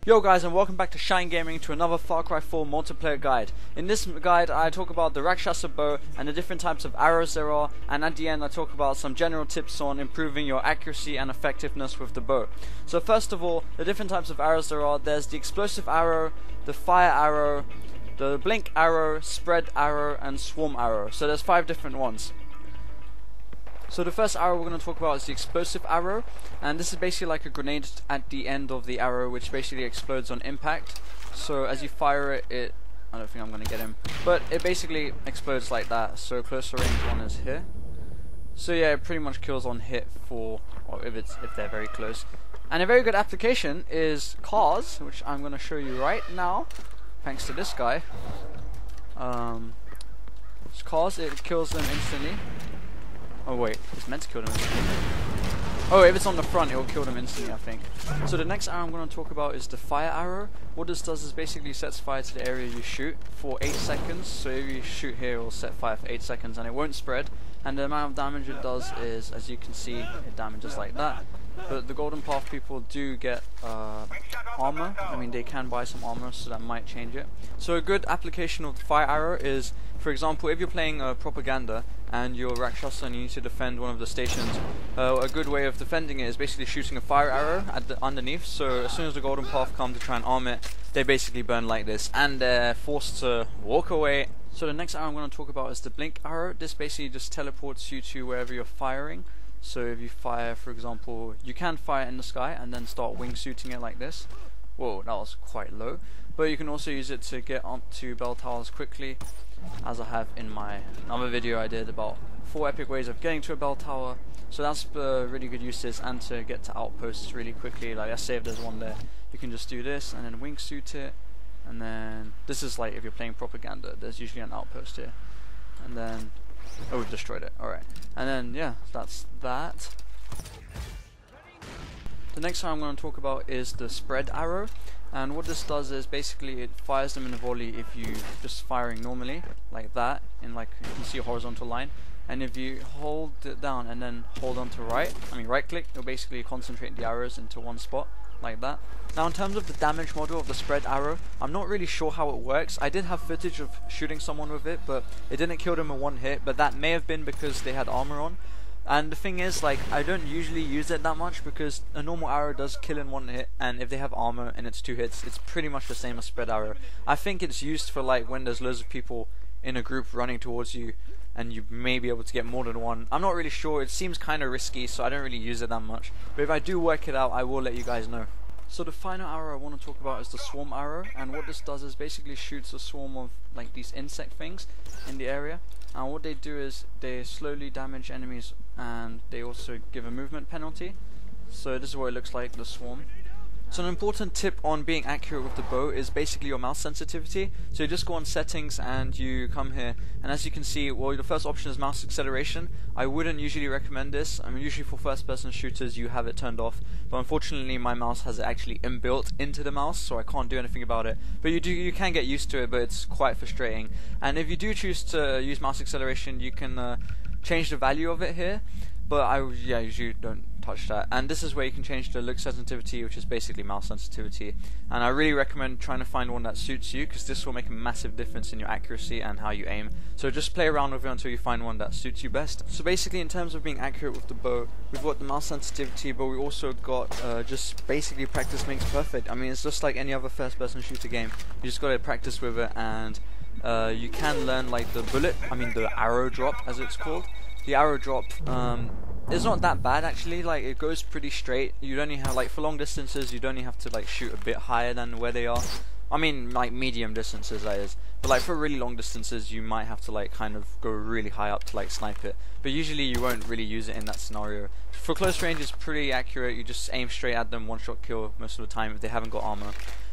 Yo guys, and welcome back to ShayanGaming to another Far Cry 4 multiplayer guide. In this guide I talk about the Rakshasa Bow and the different types of arrows there are, and at the end I talk about some general tips on improving your accuracy and effectiveness with the bow. So first of all, the different types of arrows there are. There's the explosive arrow, the fire arrow, the blink arrow, spread arrow, and swarm arrow. So there's 5 different ones. So the first arrow we're going to talk about is the explosive arrow, and this is basically like a grenade at the end of the arrow which basically explodes on impact. So as you fire it, I don't think I'm going to get him, but it basically explodes like that. So closer range one is here. So yeah, it pretty much kills on hit for, or if they're very close. And a very good application is cars, which I'm going to show you right now, thanks to this guy. Cars, it kills them instantly. Oh wait, it's meant to kill them instantly. Oh, if it's on the front, it will kill them instantly, I think. So the next arrow I'm going to talk about is the fire arrow. What this does is basically sets fire to the area you shoot for 8 seconds. So if you shoot here, it will set fire for 8 seconds and it won't spread. And the amount of damage it does is, as you can see, it damages like that. But the Golden Path people do get armor. I mean, they can buy some armor, so that might change it. So a good application of the fire arrow is, for example, if you're playing propaganda and you're Rakshasa and you need to defend one of the stations, a good way of defending it is basically shooting a fire arrow at the underneath. So as soon as the Golden Path come to try and arm it, they basically burn like this, and they're forced to walk away. So the next arrow I'm going to talk about is the blink arrow. This basically just teleports you to wherever you're firing. So if you fire, for example, you can fire in the sky and then start wingsuiting it like this. Whoa, that was quite low. But you can also use it to get onto bell towers quickly, as I have in my another video I did about 4 epic ways of getting to a bell tower. So that's really good uses, and to get to outposts really quickly. Like let's say if there's one there, you can just do this and then wingsuit it. And then this is like if you're playing propaganda, there's usually an outpost here. And then oh, we've destroyed it. Alright. And then yeah, that's that. The next arrow I'm going to talk about is the spread arrow. And what this does is basically it fires them in a volley if you just firing normally like that, in like you can see a horizontal line. And if you hold it down and then hold on to right click, it'll basically concentrate the arrows into one spot like that. Now in terms of the damage model of the spread arrow, I'm not really sure how it works. I did have footage of shooting someone with it, but it didn't kill them in one hit, but that may have been because they had armor on. And the thing is, like, I don't usually use it that much because a normal arrow does kill in one hit, and if they have armor and it's 2 hits, it's pretty much the same as spread arrow. I think it's used for like when there's loads of people in a group running towards you and you may be able to get more than one. I'm not really sure, it seems kind of risky, so I don't really use it that much. But if I do work it out, I will let you guys know. So the final arrow I want to talk about is the swarm arrow, and what this does is basically shoots a swarm of like these insect things in the area. And what they do is they slowly damage enemies, and they also give a movement penalty. So this is what it looks like, the swarm. So an important tip on being accurate with the bow is basically your mouse sensitivity. So you just go on settings and you come here, and as you can see, well, the first option is mouse acceleration. I wouldn't usually recommend this. I mean, usually for first person shooters you have it turned off, but unfortunately my mouse has it actually inbuilt into the mouse, so I can't do anything about it. But you can get used to it, but it's quite frustrating. And if you do choose to use mouse acceleration, you can change the value of it here, but I usually don't touch that. And this is where you can change the look sensitivity, which is basically mouse sensitivity, and I really recommend trying to find one that suits you, because this will make a massive difference in your accuracy and how you aim. So just play around with it until you find one that suits you best. So basically, in terms of being accurate with the bow, we've got the mouse sensitivity, but we also got just basically practice makes perfect. I mean, it's just like any other first person shooter game. You just got to practice with it, and you can learn like the arrow drop, as it's called. The arrow drop it's not that bad actually. Like, it goes pretty straight. You'd only have, like, for long distances you'd only have to like shoot a bit higher than where they are. I mean, like medium distances, that is. But like for really long distances you might have to like kind of go really high up to like snipe it. But usually you won't really use it in that scenario. For close range it's pretty accurate. You just aim straight at them, one shot kill most of the time if they haven't got armor.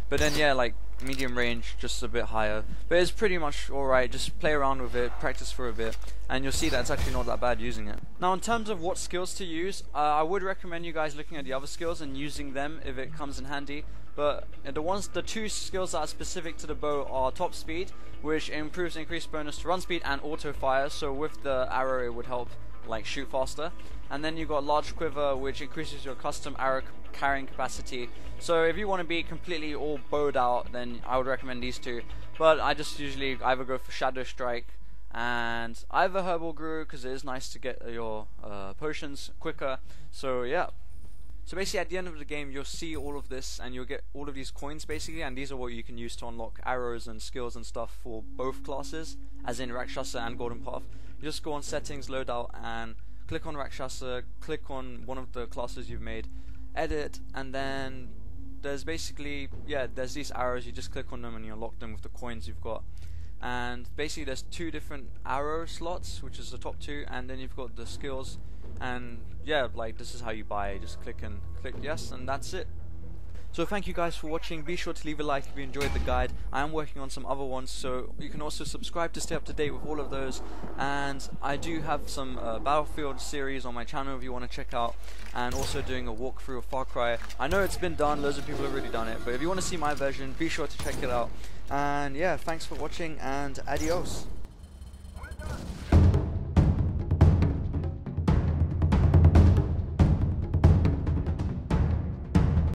But then yeah, like medium range, just a bit higher. But it's pretty much alright. Just play around with it, practice for a bit, and you'll see that it's actually not that bad using it. Now in terms of what skills to use, I would recommend you guys looking at the other skills and using them if it comes in handy. But the 2 skills that are specific to the bow are top speed, which improves increased bonus to run speed, and auto fire. So with the arrow it would help like shoot faster. And then you've got large quiver, which increases your custom arrow carrying capacity. So if you want to be completely all bowed out, then I would recommend these two. But I just usually either go for Shadow Strike and either Herbal Guru, because it is nice to get your potions quicker. So yeah. So basically at the end of the game you'll see all of this and you'll get all of these coins basically, and these are what you can use to unlock arrows and skills and stuff for both classes, as in Rakshasa and Golden Path. You just go on settings, loadout, and click on Rakshasa, click on one of the classes you've made, edit, and then there's basically, yeah, there's these arrows. You just click on them and you unlock them with the coins you've got. And basically there's two different arrow slots, which is the top two, and then you've got the skills. And yeah, like this is how you buy. Just click and click yes, and that's it. So thank you guys for watching. Be sure to leave a like if you enjoyed the guide. I am working on some other ones, so you can also subscribe to stay up to date with all of those. And I do have some Battlefield series on my channel if you want to check out, and also doing a walkthrough of Far Cry. I know it's been done, loads of people have already done it, but if you want to see my version, be sure to check it out. And yeah, thanks for watching, and adios.